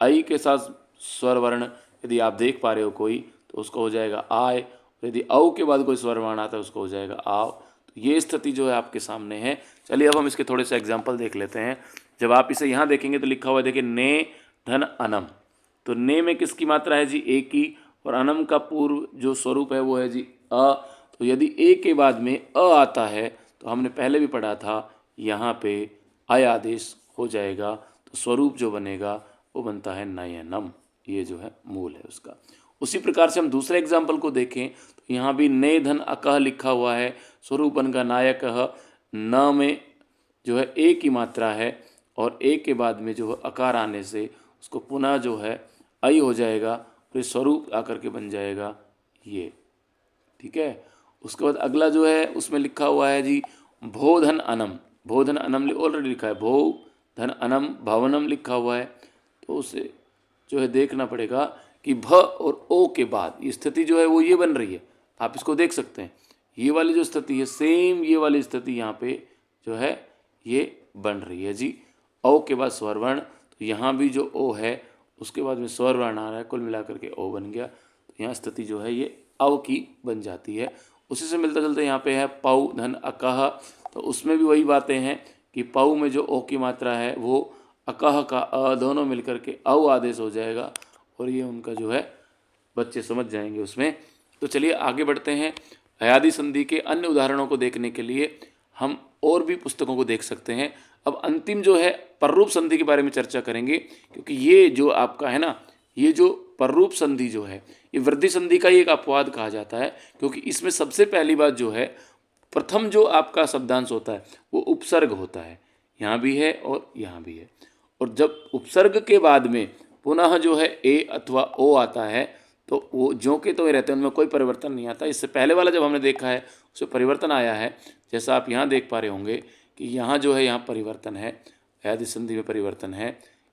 आई के साथ स्वर वर्ण यदि आप देख पा रहे हो कोई तो उसको हो जाएगा आय, यदि औ के बाद कोई स्वर वर्ण आता है उसको हो जाएगा आव। तो ये स्थिति जो है आपके सामने है। चलिए अब हम इसके थोड़े से एग्जाम्पल देख लेते हैं। जब आप इसे यहाँ देखेंगे तो लिखा हुआ है, देखिए ने धन अनम, तो ने में किसकी मात्रा है जी, ए की, और अनम का पूर्व जो स्वरूप है वो है जी अ। तो यदि ए के बाद में अ आता है तो हमने पहले भी पढ़ा था यहाँ पे अय आदेश हो जाएगा, तो स्वरूप जो बनेगा वो बनता है नयनम, ये जो है मूल है उसका। उसी प्रकार से हम दूसरे एग्जाम्पल को देखें तो यहाँ भी ने धन अकह लिखा हुआ है, स्वरूप बनेगा नायकः, न में जो है ए की मात्रा है और ए के बाद में जो है अकार आने से उसको पुनः जो है आई हो जाएगा, फिर स्वरूप आकर के बन जाएगा ये। ठीक है, उसके बाद अगला जो है उसमें लिखा हुआ है जी भो धन अनम, भो धन अनम ऑलरेडी लिखा है, भो धन अनम भवनम लिखा हुआ है, तो उसे जो है देखना पड़ेगा कि भ और ओ के बाद ये स्थिति जो है वो ये बन रही है। आप इसको देख सकते हैं, ये वाली जो स्थिति है सेम ये वाली स्थिति यहाँ पे जो है ये बन रही है जी। ओ के बाद स्वर वर्ण, तो यहाँ भी जो ओ है उसके बाद में स्वर वर्ण आ रहा है, कुल मिलाकर के ओ बन गया, तो यहाँ स्थिति जो है ये अव की बन जाती है। उसी से मिलता जुलता यहाँ पे है पौ धन अकह, तो उसमें भी वही बातें हैं कि पौ में जो ओ की मात्रा है वो अकह का अ दोनों मिलकर के औ आदेश हो जाएगा, और ये उनका जो है बच्चे समझ जाएंगे उसमें। तो चलिए आगे बढ़ते हैं। अयादि संधि के अन्य उदाहरणों को देखने के लिए हम और भी पुस्तकों को देख सकते हैं। अब अंतिम जो है पररूप संधि के बारे में चर्चा करेंगे, क्योंकि ये जो आपका है ना, ये जो पररूप संधि जो है ये वृद्धि संधि का ही एक अपवाद कहा जाता है, क्योंकि इसमें सबसे पहली बात जो है प्रथम जो आपका शब्दांश होता है वो उपसर्ग होता है, यहाँ भी है और यहाँ भी है, और जब उपसर्ग के बाद में पुनः जो है ए अथवा ओ आता है तो वो जो के तो रहते हैं, उनमें कोई परिवर्तन नहीं आता। इससे पहले वाला जब हमने देखा है उसमें परिवर्तन आया है, जैसा आप यहाँ देख पा रहे होंगे कि यहाँ जो है यहाँ परिवर्तन है, अयादि संधि में परिवर्तन है,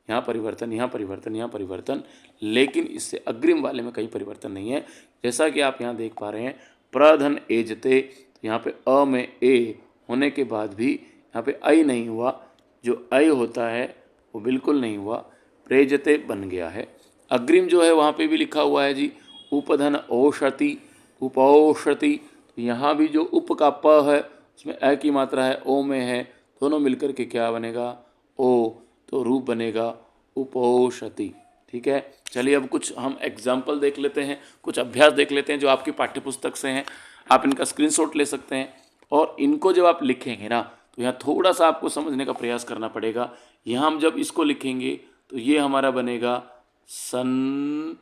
यहाँ परिवर्तन, यहाँ परिवर्तन, यहाँ परिवर्तन, लेकिन इससे अग्रिम वाले में कहीं परिवर्तन नहीं है। जैसा कि आप यहाँ देख पा रहे हैं प्रधन एजते, तो यहाँ पे अ में ए होने के बाद भी यहाँ पे आई नहीं हुआ, जो आई होता है वो बिल्कुल नहीं हुआ, प्रेजते बन गया है। अग्रिम जो है वहाँ पे भी लिखा हुआ है जी उपधन औषति उपौषति, तो यहाँ भी जो उप का प है उसमें अ की मात्रा है, ओ में है, दोनों मिलकर के क्या बनेगा ओ, तो रूप बनेगा उपौषति। ठीक है, चलिए अब कुछ हम एग्जाम्पल देख लेते हैं, कुछ अभ्यास देख लेते हैं जो आपकी पाठ्यपुस्तक से हैं। आप इनका स्क्रीनशॉट ले सकते हैं और इनको जब आप लिखेंगे ना तो यहाँ थोड़ा सा आपको समझने का प्रयास करना पड़ेगा। यहाँ हम जब इसको लिखेंगे तो ये हमारा बनेगा सन्निधीय,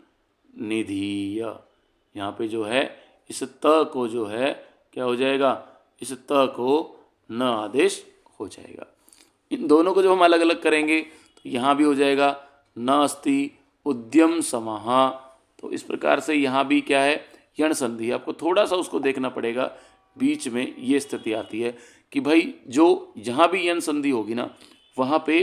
यहाँ पे जो है इस त को जो है क्या हो जाएगा, इस त को न आदेश हो जाएगा। इन दोनों को जब हम अलग अलग करेंगे तो यहाँ भी हो जाएगा न अस्ति उद्यम समः, तो इस प्रकार से यहाँ भी क्या है यण संधि। आपको थोड़ा सा उसको देखना पड़ेगा, बीच में ये स्थिति आती है कि भाई जो जहाँ भी यण संधि होगी ना वहाँ पे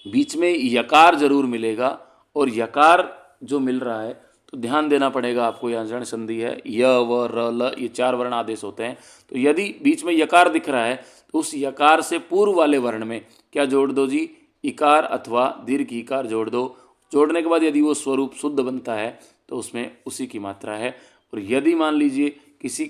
बीच में यकार जरूर मिलेगा, और यकार जो मिल रहा है तो ध्यान देना पड़ेगा आपको। यहाँ जण संधि है, य व र ल, ये 4 वर्ण आदेश होते हैं। तो यदि बीच में यकार दिख रहा है तो उस यकार से पूर्व वाले वर्ण में क्या जोड़ दो जी, इकार अथवा दीर्घ इकार जोड़ दो। जोड़ने के बाद यदि वो स्वरूप शुद्ध बनता है तो उसमें उसी की मात्रा है। और यदि मान लीजिए किसी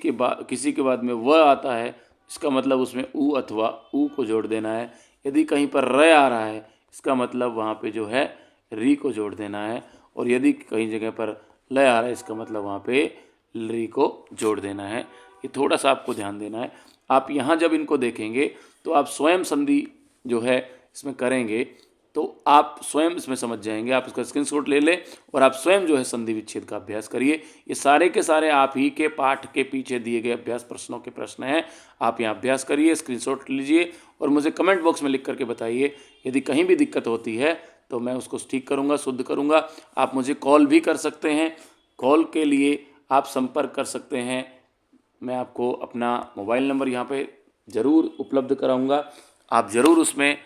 के बाद में व आता है, इसका मतलब उसमें उ अथवा उ को जोड़ देना है। यदि कहीं पर र आ रहा है, इसका मतलब वहाँ पे जो है री को जोड़ देना है। और यदि कहीं जगह पर ल आ रहा है, इसका मतलब वहाँ पे री को जोड़ देना है। ये थोड़ा सा आपको ध्यान देना है। आप यहाँ जब इनको देखेंगे तो आप स्वयं संधि जो है इसमें करेंगे तो आप स्वयं इसमें समझ जाएंगे। आप इसका स्क्रीनशॉट ले लें और आप स्वयं जो है संधि विच्छेद का अभ्यास करिए। ये सारे के सारे आप ही के पाठ के पीछे दिए गए अभ्यास प्रश्नों के प्रश्न हैं। आप यहाँ अभ्यास करिए, स्क्रीनशॉट लीजिए और मुझे कमेंट बॉक्स में लिख करके बताइए। यदि कहीं भी दिक्कत होती है तो मैं उसको ठीक करूँगा, शुद्ध करूँगा। आप मुझे कॉल भी कर सकते हैं। कॉल के लिए आप संपर्क कर सकते हैं। मैं आपको अपना मोबाइल नंबर यहाँ पे ज़रूर उपलब्ध कराऊँगा। आप ज़रूर उसमें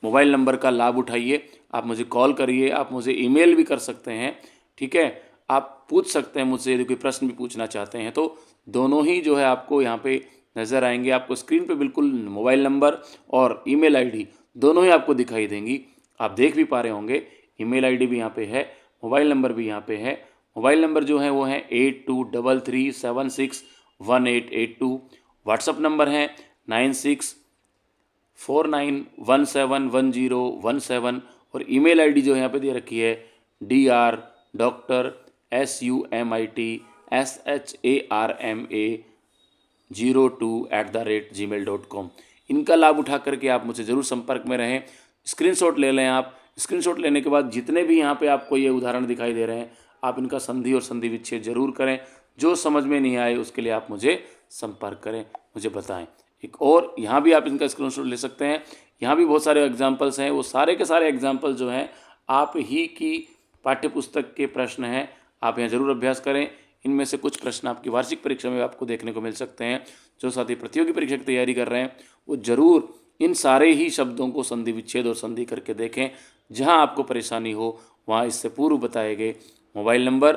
मोबाइल नंबर का लाभ उठाइए। आप मुझे कॉल करिए, आप मुझे ईमेल भी कर सकते हैं, ठीक है। आप पूछ सकते हैं मुझसे, यदि कोई प्रश्न भी पूछना चाहते हैं तो दोनों ही जो है आपको यहाँ पे नज़र आएंगे। आपको स्क्रीन पे बिल्कुल मोबाइल नंबर और ईमेल आईडी दोनों ही आपको दिखाई देंगी। आप देख भी पा रहे होंगे, ईमेल आईडी भी यहाँ पे है, मोबाइल नंबर भी यहाँ पे है। मोबाइल नंबर जो है वो है 8233761882। व्हाट्सअप नंबर है 9649171017। और ईमेल आईडी जो यहाँ पे दे रखी है dr.sumit@02@gmail.com। इनका लाभ उठा करके आप मुझसे ज़रूर संपर्क में रहें। स्क्रीनशॉट ले लें आप। स्क्रीनशॉट लेने के बाद जितने भी यहाँ पे आपको ये उदाहरण दिखाई दे रहे हैं, आप इनका संधि और संधि विच्छेद जरूर करें। जो समझ में नहीं आए उसके लिए आप मुझे संपर्क करें, मुझे बताएं। एक और यहाँ भी आप इनका स्क्रीनशॉट ले सकते हैं। यहाँ भी बहुत सारे एग्जाम्पल्स हैं। वो सारे के सारे एग्जाम्पल जो हैं आप ही की पाठ्यपुस्तक के प्रश्न हैं। आप यहाँ ज़रूर अभ्यास करें। इनमें से कुछ प्रश्न आपकी वार्षिक परीक्षा में आपको देखने को मिल सकते हैं। जो साथी प्रतियोगी परीक्षा की तैयारी कर रहे हैं वो ज़रूर इन सारे ही शब्दों को संधि विच्छेद और संधि करके देखें। जहाँ आपको परेशानी हो वहाँ इससे पूर्व बताए गए mobile number,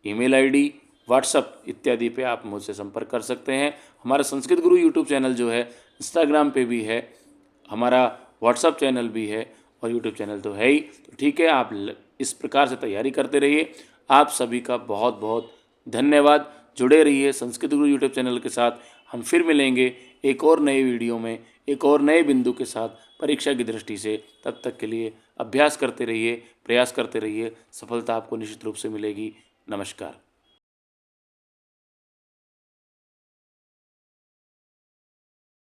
email ID, WhatsApp इत्यादि पे आप मुझसे संपर्क कर सकते हैं। हमारा संस्कृत गुरु यूट्यूब चैनल जो है इंस्टाग्राम पे भी है, हमारा व्हाट्सअप चैनल भी है और यूट्यूब चैनल तो है ही। तो ठीक है, आप इस प्रकार से तैयारी करते रहिए। आप सभी का बहुत बहुत धन्यवाद। जुड़े रहिए संस्कृत गुरु यूट्यूब चैनल के साथ। हम फिर मिलेंगे एक और नए वीडियो में, एक और नए बिंदु के साथ परीक्षा की दृष्टि से। तब तक के लिए अभ्यास करते रहिए, प्रयास करते रहिए। सफलता आपको निश्चित रूप से मिलेगी। नमस्कार।